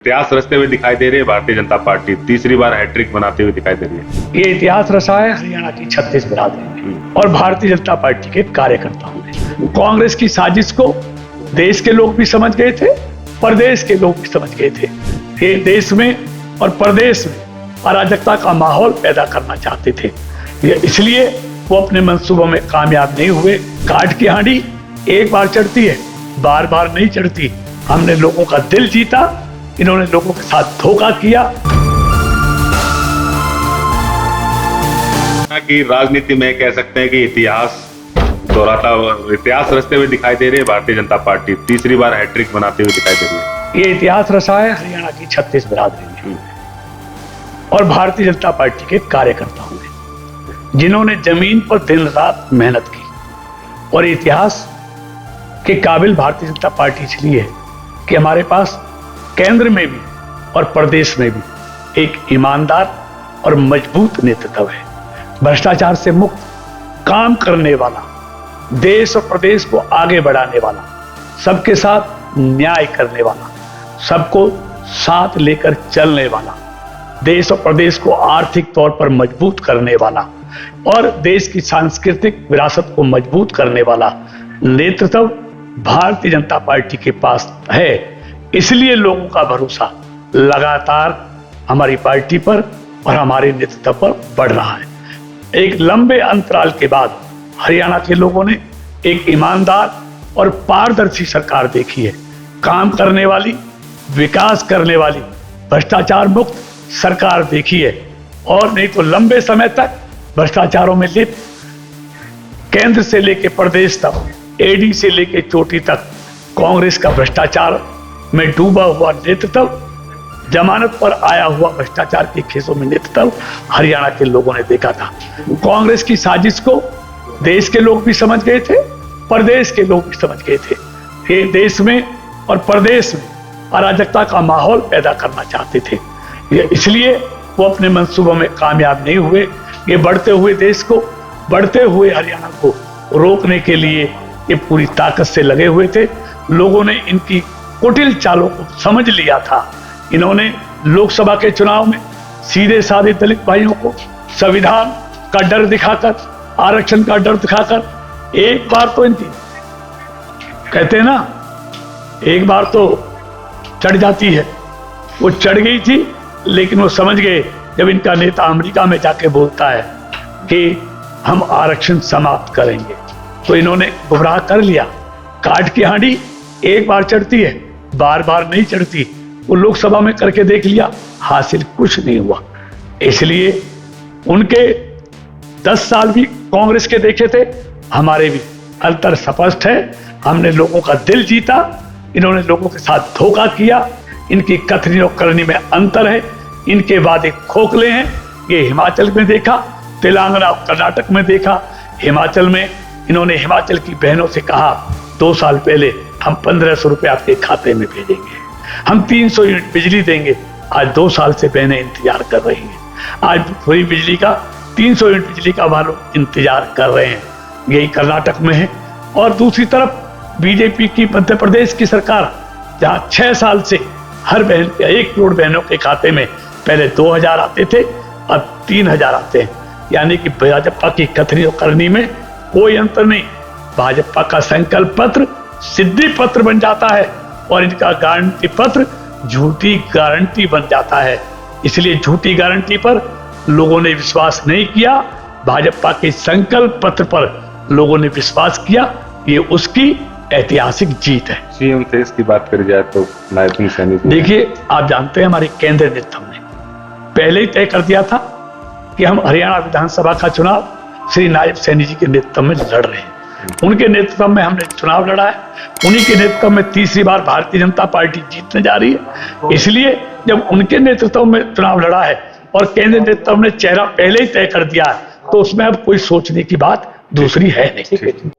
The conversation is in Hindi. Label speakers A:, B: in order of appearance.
A: इतिहास रचते हुए दिखाई दे रही है भारतीय जनता पार्टी, तीसरी बार हैट्रिक बनाते हुए दिखाई दे रही है।
B: ये इतिहास रचा है हरियाणा की 36 बिरादरी ने और भारतीय जनता पार्टी के कार्यकर्ताओं ने। कांग्रेस की साजिश को देश के लोग भी समझ गए थे, प्रदेश के लोग भी समझ गए थे। ये देश में और प्रदेश में अराजकता का माहौल पैदा करना चाहते थे, इसलिए वो अपने मंसूबों में कामयाब नहीं हुए। काठ की हांडी एक बार चढ़ती है, बार बार नहीं चढ़ती। हमने लोगों का दिल जीता, इन्होंने लोगों के साथ धोखा किया।
A: कि राजनीति में कह सकते हैं कि इतिहास रचते हुए दिखाई दे रही है भारतीय जनता पार्टी, तीसरी बार हैट्रिक बनाते हुए दिखाई दे रही है।
B: ये इतिहास रचा है हरियाणा की 36 बिरादरी ने और भारतीय जनता पार्टी के कार्यकर्ताओं ने, जिन्होंने जमीन पर दिन रात मेहनत की। और इतिहास के काबिल भारतीय जनता पार्टी इसलिए है कि हमारे पास केंद्र में भी और प्रदेश में भी एक ईमानदार और मजबूत नेतृत्व है, भ्रष्टाचार से मुक्त काम करने वाला, देश और प्रदेश को आगे बढ़ाने वाला, सबके साथ न्याय करने वाला, सबको साथ लेकर चलने वाला, देश और प्रदेश को आर्थिक तौर पर मजबूत करने वाला और देश की सांस्कृतिक विरासत को मजबूत करने वाला नेतृत्व भारतीय जनता पार्टी के पास है। इसलिए लोगों का भरोसा लगातार हमारी पार्टी पर और हमारे नेतृत्व पर बढ़ रहा है। एक लंबे अंतराल के बाद हरियाणा के लोगों ने एक ईमानदार और पारदर्शी सरकार देखी है, काम करने वाली, विकास करने वाली, भ्रष्टाचार मुक्त सरकार देखी है। और नहीं तो लंबे समय तक भ्रष्टाचारों में लिप्त केंद्र से लेकर प्रदेश तक, एडी से लेकर चोटी तक कांग्रेस का भ्रष्टाचार में डूबा हुआ नेतृत्व, जमानत पर आया हुआ भ्रष्टाचार के केसों में नेतृत्व हरियाणा के लोगों ने देखा था। कांग्रेस की साजिश को देश के लोग भी समझ गए थे, प्रदेश के लोग भी समझ गए थे। ये देश में और प्रदेश में अराजकता का माहौल पैदा करना चाहते थे, इसलिए वो अपने मंसूबों में कामयाब नहीं हुए। ये बढ़ते हुए देश को, बढ़ते हुए हरियाणा को रोकने के लिए ये पूरी ताकत से लगे हुए थे। लोगों ने इनकी कुटिल चालों को समझ लिया था। इन्होंने लोकसभा के चुनाव में सीधे साधे दलित भाइयों को संविधान का डर दिखाकर, आरक्षण का डर दिखाकर, एक बार तो इनकी कहते हैं ना, एक बार तो चढ़ जाती है, वो चढ़ गई थी, लेकिन वो समझ गए जब इनका नेता अमेरिका में जाके बोलता है कि हम आरक्षण समाप्त करेंगे, तो इन्होंने गुमराह कर लिया। काठ की हांडी एक बार चढ़ती है, बार बार नहीं चढ़ती। वो लोकसभा में करके देख लिया, हासिल कुछ नहीं हुआ। इसलिए उनके 10 साल भी कांग्रेस के देखे थे, हमारे भी अंतर स्पष्ट है। हमने लोगों का दिल जीता, इन्होंने लोगों के साथ धोखा किया। इनकी कथनी और करनी में अंतर है, इनके वादे खोखले हैं। ये हिमाचल में देखा, तेलंगाना और कर्नाटक में देखा। हिमाचल में इन्होंने हिमाचल की बहनों से कहा 2 साल पहले हम 1500 रुपये आपके खाते में भेजेंगे, हम 300 यूनिट बिजली देंगे। आज 2 साल से बहनें इंतजार कर रही हैं। आज फ्री बिजली का 300 यूनिट बिजली का वालों इंतजार कर रहे हैं। यही कर्नाटक में है। और दूसरी तरफ बीजेपी की मध्य प्रदेश की सरकार, जहाँ 6 साल से हर बहन 1 करोड़ बहनों के खाते में पहले 2000 आते थे, अब 3000 आते हैं। यानी कि भाजपा की कथनी और करनी में कोई अंतर नहीं। भाजपा का संकल्प पत्र सिद्धि पत्र बन जाता है और इनका गारंटी पत्र झूठी गारंटी बन जाता है। इसलिए झूठी गारंटी पर लोगों ने विश्वास नहीं किया, भाजपा के संकल्प पत्र पर लोगों ने विश्वास किया। ये उसकी ऐतिहासिक जीत है।
A: सीएम फेस की बात करी जाए तो नायब सिंह सैनी,
B: देखिए, आप जानते हैं हमारे केंद्रीय नेतृत्व ने पहले ही तय कर दिया था कि हम हरियाणा विधानसभा का चुनाव श्री नायब सैनी जी के नेतृत्व में लड़ रहे हैं। उनके नेतृत्व में हमने चुनाव लड़ा है, उन्हीं के नेतृत्व में तीसरी बार भारतीय जनता पार्टी जीतने जा रही है। इसलिए जब उनके नेतृत्व में चुनाव लड़ा है और केंद्रीय नेतृत्व ने चेहरा पहले ही तय कर दिया है, तो उसमें अब कोई सोचने की बात दूसरी है नहीं।